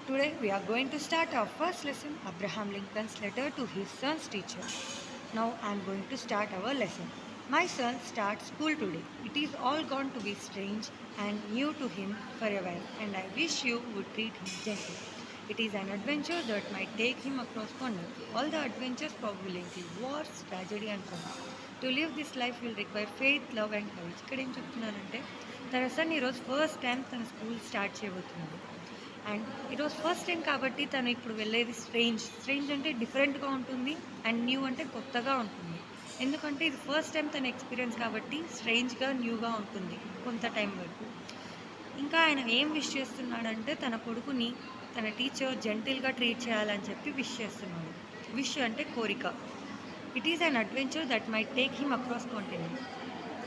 Today we are going to start our first lesson, Abraham Lincoln's letter to his son's teacher. Now I am going to start our lesson. My son starts school today. It is all going to be strange and new to him for a while, and I wish you would treat him gently. It is an adventure that might take him across continents. All the adventures probably include wars, tragedy, and fun. To live this life will require faith, love, and courage. ఇక్కడ ఏం చెప్తున్నానంటే తన sun ఈరోజు first time తన school start చేయబోతున్నాడు. And ఈరోజు first time కాబట్టి తను ఇప్పుడు వెళ్ళేది స్ట్రేంజ్ అంటే డిఫరెంట్గా ఉంటుంది అండ్ న్యూ అంటే కొత్తగా ఉంటుంది. ఎందుకంటే ఇది ఫస్ట్ టైం తన ఎక్స్పీరియన్స్ కాబట్టి స్ట్రేంజ్గా న్యూగా ఉంటుంది కొంత టైం వరకు. ఇంకా ఆయన ఏం విష్ చేస్తున్నాడంటే తన కొడుకుని తన టీచర్ జెంటిల్గా ట్రీట్ చేయాలని చెప్పి విష్ చేస్తున్నాడు. విష్ అంటే కోరిక. It is an adventure that might take him across continent.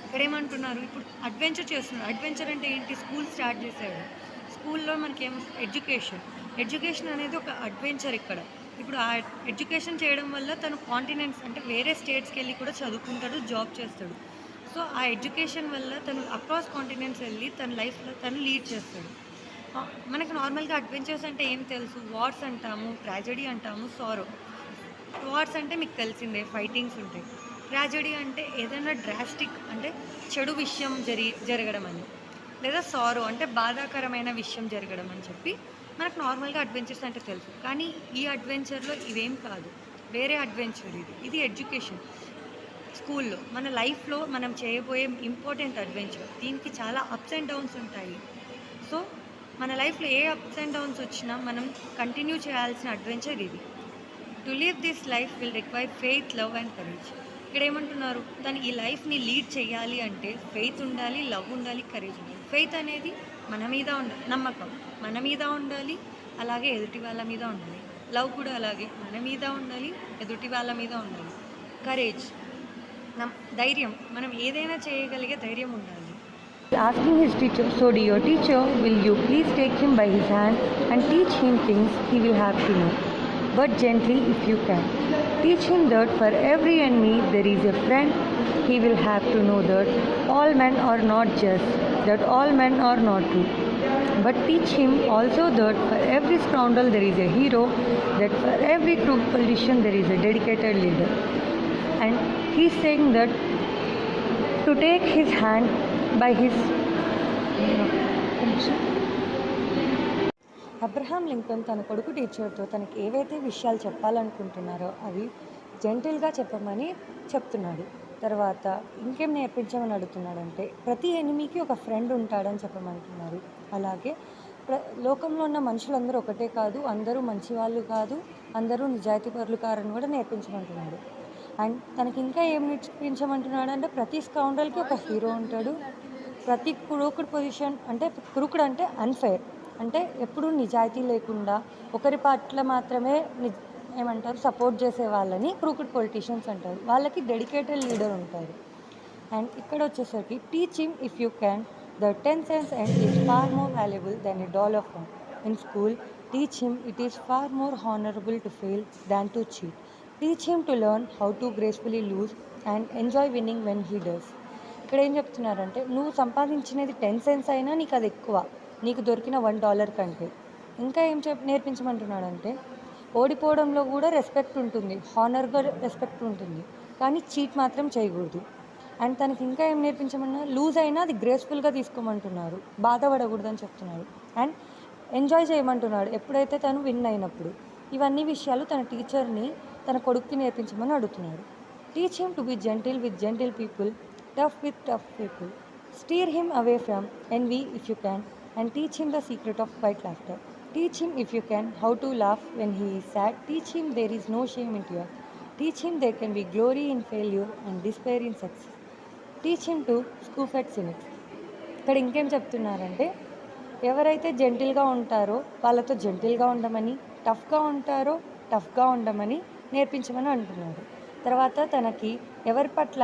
ఇక్కడ ఏమంటున్నారు, ఇప్పుడు అడ్వెంచర్ చేస్తున్నాడు. అడ్వెంచర్ అంటే ఏంటి? స్కూల్ స్టార్ట్ చేశాడు. స్కూల్లో మనకేమో ఎడ్యుకేషన్ అనేది ఒక అడ్వెంచర్. ఇప్పుడు ఆ ఎడ్యుకేషన్ చేయడం వల్ల తను కాంటినెంట్స్ అంటే వేరే స్టేట్స్కి వెళ్ళి కూడా చదువుకుంటాడు, జాబ్ చేస్తాడు. సో ఆ ఎడ్యుకేషన్ వల్ల తను అక్రాస్ కాంటినెంట్స్ వెళ్ళి తన లైఫ్లో తను లీడ్ చేస్తాడు. మనకు నార్మల్గా అడ్వెంచర్స్ అంటే ఏం తెలుసు? వార్స్ అంటాము, ట్రాజెడీ అంటాము, సారో. వార్స్ అంటే మీకు తెలిసిందే, ఫైటింగ్స్ ఉంటాయి. ట్రాజెడీ అంటే ఏదైనా డ్రాస్టిక్ అంటే చెడు విషయం జరగడం అని, లేదా సారో అంటే బాధాకరమైన విషయం జరగడం అని చెప్పి మనకు నార్మల్గా అడ్వెంచర్స్ అంటే తెలుసు. కానీ ఈ అడ్వెంచర్లో ఇవేం కాదు, వేరే అడ్వెంచర్ ఇది ఎడ్యుకేషన్. స్కూల్లో మన లైఫ్లో మనం చేయబోయే ఇంపార్టెంట్ అడ్వెంచర్. దీనికి చాలా అప్స్ అండ్ డౌన్స్ ఉంటాయి. సో మన లైఫ్లో ఏ అప్స్ అండ్ డౌన్స్ వచ్చినా మనం కంటిన్యూ చేయాల్సిన అడ్వెంచర్ ఇది. To live this life will require faith, love and courage. ఇక్కడ ఏమంటున్నారు, తను ఈ లైఫ్ని లీడ్ చేయాలి అంటే ఫెయిత్ ఉండాలి, లవ్ ఉండాలి, కరేజ్ ఉండాలి. ఫెయిత్ అనేది మన మీద ఉండాలి, నమ్మకం మన మీద ఉండాలి, అలాగే ఎదుటి వాళ్ళ మీద ఉండాలి. లవ్ కూడా అలాగే మన మీద ఉండాలి, ఎదుటి వాళ్ళ మీద ఉండాలి. కరేజ్ ధైర్యం, మనం ఏదైనా చేయగలిగే ధైర్యం ఉండాలి. Asking his teacher, so dear teacher, will you please take him by his hand and teach him things he will have to know, but gently if you can. Teach him that for every enemy there is a friend. He will have to know that all men are not just, that all men are not true. But teach him also that for every scoundrel there is a hero, that for every crooked politician there is a dedicated leader. And he is saying that to take his hand by his Abraham Lincoln తన కొడుకు టీచర్తో తనకి ఏవైతే విషయాలు చెప్పాలనుకుంటున్నారో అవి జెంటిల్గా చెప్పమని చెప్తున్నాడు. తర్వాత ఇంకేం నేర్పించమని అడుగుతున్నాడంటే ప్రతి ఎనిమికి ఒక ఫ్రెండ్ ఉంటాడని చెప్పమంటున్నారు. అలాగే లోకంలో ఉన్న మనుషులందరూ ఒకటే కాదు, అందరూ మంచివాళ్ళు కాదు, అందరూ నిజాయితీపరులు కారని కూడా నేర్పించమంటున్నాడు. అండ్ తనకి ఇంకా ఏం నేర్పించమంటున్నాడు అంటే ప్రతి స్కౌండర్కి ఒక హీరో ఉంటాడు, ప్రతి క్రూకుడ్ పొజిషన్ అంటే క్రూకుడ్ అంటే అన్ఫెయిర్ అంటే ఎప్పుడూ నిజాయితీ లేకుండా ఒకరి పట్ల మాత్రమే ఏమంటారు సపోర్ట్ చేసే వాళ్ళని క్రూకుడ్ పొలిటీషియన్స్ అంటారు. వాళ్ళకి డెడికేటెడ్ లీడర్ ఉంటారు. అండ్ ఇక్కడ వచ్చేసరికి teach him if you can the 10 cents and is far more valuable than $1 fund. In school, teach him it is far more honorable to fail than to cheat. Teach him to learn how to gracefully lose and enjoy winning when he does. ఇక్కడ ఏం చెప్తున్నారంటే నువ్వు సంపాదించినది 10 cents అయినా నీకు అది ఎక్కువ, నీకు దొరికిన $1 కంటే. ఇంకా ఏం నేర్పించమంటున్నాడంటే ఓడిపోవడంలో కూడా రెస్పెక్ట్ ఉంటుంది, హానర్గా రెస్పెక్ట్ ఉంటుంది, కానీ చీట్ మాత్రం చేయకూడదు. అండ్ తనకి ఇంకా ఏం నేర్పించమన్నా లూజ్ అయినా అది గ్రేస్ఫుల్గా తీసుకోమంటున్నారు, బాధపడకూడదని చెప్తున్నారు. అండ్ ఎంజాయ్ చేయమంటున్నాడు ఎప్పుడైతే తను విన్ అయినప్పుడు. ఇవన్నీ విషయాలు తన టీచర్ని తన కొడుక్కి నేర్పించమని అడుగుతున్నాడు. Teach him to be gentle with gentle people, tough with tough people. Stir him away from envy if you can, and teach him the secret of quiet laughter. Teach him if you can how to laugh when he is sad. Teach him there is no shame in tears. Teach him there can be glory in failure and despair in success. Teach him to scoff at cynics. ఇక్కడ ఇంకేం చెప్తున్నారంటే ఎవరైతే జెంటిల్గా ఉంటారో వాళ్ళతో జెంటిల్గా ఉండమని, టఫ్గా ఉంటారో టఫ్గా ఉండమని నేర్పించమని అంటున్నారు. తర్వాత తనకి ఎవరి పట్ల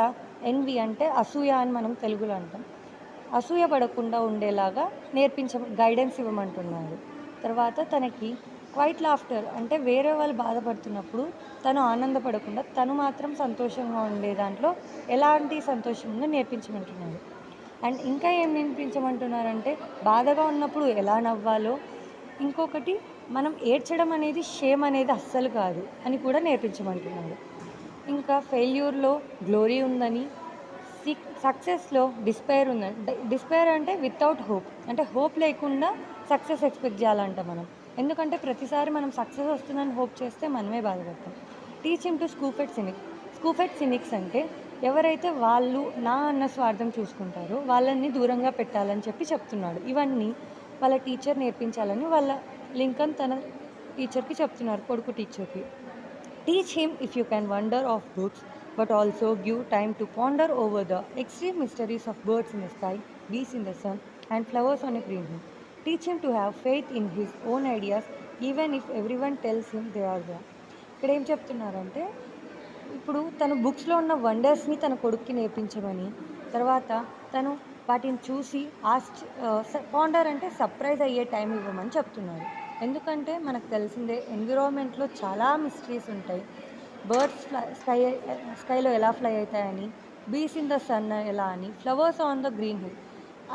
ఎన్వి అంటే అసూయ అని మనం తెలుగులో అంటాం, అసూయ పడకుండా ఉండేలాగా గైడెన్స్ ఇవ్వమంటున్నారు. తర్వాత తనకి క్వైట్ లాఫ్టర్ అంటే వేరే వాళ్ళు బాధపడుతున్నప్పుడు తను ఆనందపడకుండా తను మాత్రం సంతోషంగా ఉండే దాంట్లో ఎలాంటి సంతోషం ఉందో నేర్పించమంటున్నారు. అండ్ ఇంకా ఏం నేర్పించమంటున్నారంటే బాధగా ఉన్నప్పుడు ఎలా నవ్వాలో, ఇంకొకటి మనం ఏడ్చడం అనేది షేమ్ అనేది అస్సలు కాదు అని కూడా నేర్పించమంటున్నాడు. ఇంకా ఫెయిల్యూర్‌లో గ్లోరీ ఉందని, సక్సెస్‌లో డిస్పైర్ ఉందని. డిస్పైర్ అంటే వితౌట్ హోప్. అంటే హోప్ లేకుండా సక్సెస్ ఎక్స్‌పెక్ట్ చేయాలంట మనం. ఎందుకంటే ప్రతిసారి మనం సక్సెస్ వస్తుందని హోప్ చేస్తే మనమే బాధపడతాం. Teach him to scoff at cynics అంటే ఎవరైతే వాళ్ళు నా అన్న స్వార్థం చూసుకుంటారో వాళ్ళని దూరంగా పెట్టాలని చెప్తున్నాడు. ఇవన్నీ వాళ్ళ టీచర్ నేర్పించాలని లింకన్ తన టీచర్‌కి చెప్తున్నారు, కొడుకు టీచర్‌కి. Teach him if you can wonder of books, but also give time to ponder over the extreme mysteries of birds in the sky, bees in the sun, and flowers on a green hill. Teach him to have faith in his own ideas, even if everyone tells him they are wrong. ఇక్కడ ఏం చెప్తున్నారంటే, ఇప్పుడు తను బుక్స్లో ఉన్న వండర్స్ని తన కొడుక్కి నేర్పించమని, తర్వాత తను వాటిని చూసి పాండర్ అంటే సర్ప్రైజ్ అయ్యే టైం ఇవ్వమని చెప్తున్నారు. ఎందుకంటే మనకు తెలిసిందే ఎన్విరాన్మెంట్లో చాలా మిస్టరీస్ ఉంటాయి. బర్డ్స్ స్కైలో ఎలా ఫ్లై అవుతాయని, బీస్ ఇన్ ద సన్ ఎలా అని, flowers on the green hill,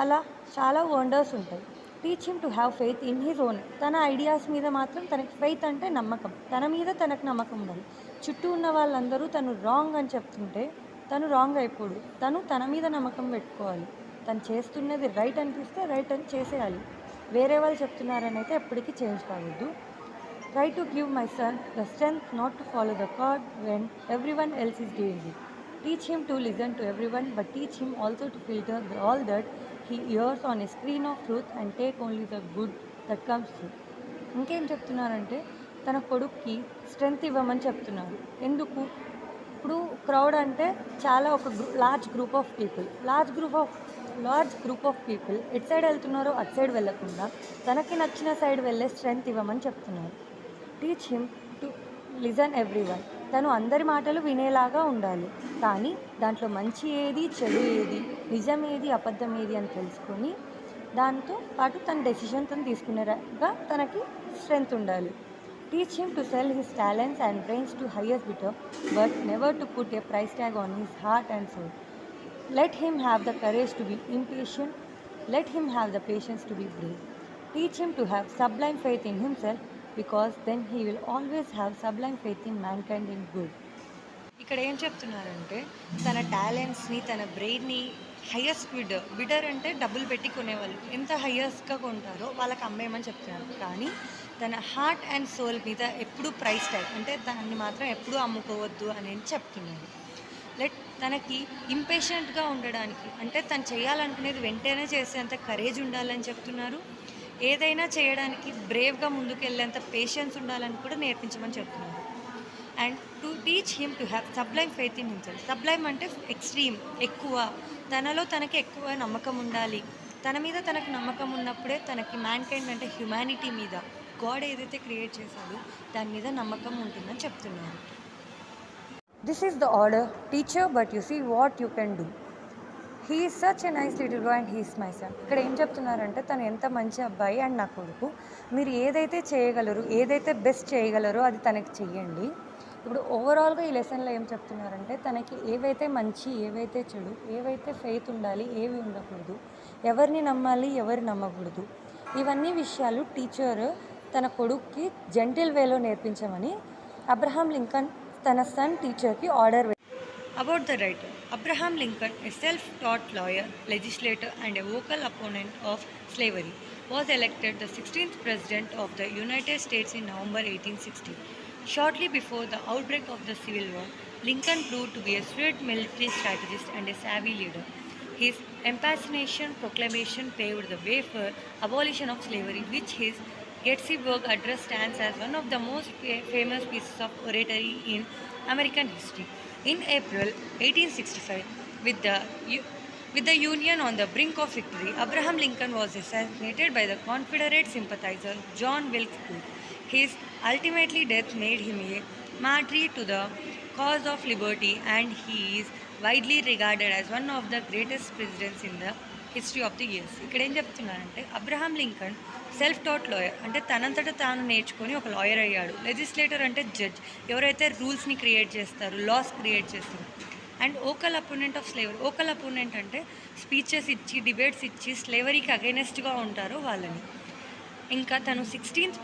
అలా చాలా వండర్స్ ఉంటాయి. Teach him to have faith in his own. తన ఐడియాస్ మీద మాత్రం తనకి ఫెయిత్ అంటే నమ్మకం, తన మీద తనకు నమ్మకం ఉండాలి. చుట్టూ ఉన్న వాళ్ళందరూ తను రాంగ్ అని చెప్తుంటే తను రాంగ్ అయిపోడు. తన మీద నమ్మకం పెట్టుకోవాలి. తను చేస్తున్నది రైట్ అనిపిస్తే రైట్ అని చేసేయాలి. వేరే వాళ్ళు చెప్తున్నారని అయితే ఎప్పటికీ చేంజ్ కావద్దు. Try to give my son the strength not to follow the God when everyone else is doing it. Teach him to listen to everyone, but teach him also to filter all that he years on a screen off truth and take only the good that comes through. ఇంకేం చెప్తున్నారంటే తన కొడుక్కి strength ఇవ్వమని చెప్తున్నారు. ఎందుకు? ఇప్పుడు crowd అంటే చాలా ఒక లార్జ్ గ్రూప్ ఆఫ్ పీపుల్ ఎటు సైడ్ వెళ్తున్నారో అటు సైడ్ వెళ్ళకుండా తనకి నచ్చిన సైడ్ వెళ్ళే స్ట్రెంగ్త్ ఇవ్వమని చెప్తున్నారు. Teach him to listen everyone. తను అందరి మాటలు వినేలాగా ఉండాలి, కానీ దాంట్లో మంచి ఏది, చెడు ఏది, నిజం ఏది, అబద్ధం ఏది అని తెలుసుకొని దాంతో పాటు తన డెసిషన్ తను తీసుకునేలాగా తనకి స్ట్రెంగ్త్ ఉండాలి. Teach him to sell his talents and brains to highest bidder, but never to put a price tag on his heart and soul. Let him have the courage to be impatient. Let him have the patience to be brave. Teach him to have sublime faith in himself, because then he will always have sublime faith in mankind in good. ఇక్కడ ఏం చెప్తున్నారంటే తన టాలెంట్స్ని, తన బ్రెయిన్ని highest bidder అంటే డబ్బులు పెట్టి కొనేవాళ్ళు ఎంత హయ్యెస్ట్గా కొంటారో వాళ్ళకి అమ్మేయమని చెప్తున్నారు. కానీ తన హార్ట్ అండ్ సోల్ మీద ఎప్పుడు ప్రైస్ ట్యాగ్ అంటే దాన్ని మాత్రం ఎప్పుడూ అమ్ముకోవద్దు అని చెప్తున్నారు. తనకి ఇంపేషెంట్గా ఉండడానికి అంటే తను చేయాలనుకునేది వెంటనే చేసేంత కరేజ్ ఉండాలని చెప్తున్నారు. ఏదైనా చేయడానికి బ్రేవ్గా ముందుకెళ్ళేంత పేషెన్స్ ఉండాలని కూడా నేర్పించమని చెప్తున్నారు. And to teach him to have Sublime faith in himself. Sublime అంటే ఎక్స్ట్రీమ్, ఎక్కువ, తనలో తనకి ఎక్కువ నమ్మకం ఉండాలి. తన మీద తనకు నమ్మకం ఉన్నప్పుడే తనకి మ్యాన్కైండ్ అంటే హ్యుమానిటీ మీద, గాడ్ ఏదైతే క్రియేట్ చేశాడో దాని మీద నమ్మకం ఉంటుందని చెప్తున్నారు. This is the order teacher, but you see what you can do. He is such a nice little boy and he is my son. ఇక్కడ ఏం చెప్తున్నారంటే తను ఎంత మంచి అబ్బాయి అండ్ నా కొడుకు, మీరు ఏదైతే చేయగలరు, ఏదైతే బెస్ట్ చేయగలరో అది తనకి చెయ్యండి. ఇప్పుడు ఓవరాల్గా ఈ లెసన్లో ఏం చెప్తున్నారంటే తనకి ఏవైతే మంచి, ఏవైతే చెడు, ఏవైతే ఫెయిత్ ఉండాలి, ఏవి ఉండకూడదు, ఎవరిని నమ్మాలి, ఎవరు నమ్మకూడదు, ఇవన్నీ విషయాలు టీచర్ తన కొడుక్కి జెంటిల్ వేలో నేర్పించమని అబ్రహాం లింకన్ తన సన్ టీచర్కి order. About the writer, Abraham Lincoln, a self-taught lawyer, legislator and a vocal opponent of slavery, was elected the 16th President of the United States in November 1860. Shortly before the outbreak of the Civil War, Lincoln proved to be a shrewd military strategist and a savvy leader. His Emancipation Proclamation paved the way for abolition of slavery, which his Gettysburg Address stands as one of the most famous pieces of oratory in American history. In April 1865, with the Union on the brink of victory, Abraham Lincoln was assassinated by the Confederate sympathizer John Wilkes Booth. His ultimately death made him a martyr to the cause of liberty, and he is widely regarded as one of the greatest presidents in the history of the years. ఇక్కడ ఏం చెప్తున్నారంటే Abraham Lincoln self taught lawyer అంటే తనంతట తాను నేర్చుకొని ఒక lawyer అయ్యాడు. Legislator అంటే జడ్జ్, ఎవరైతే రూల్స్ని క్రియేట్ చేస్తారు, లాస్ క్రియేట్ చేస్తారు. And vocal opponent of slavery. Vocal opponent అంటే స్పీచెస్ ఇచ్చి, డిబేట్స్ ఇచ్చి స్లేవరీకి అగైనెస్ట్గా ఉంటారో వాళ్ళని. ఇంకా తను 16th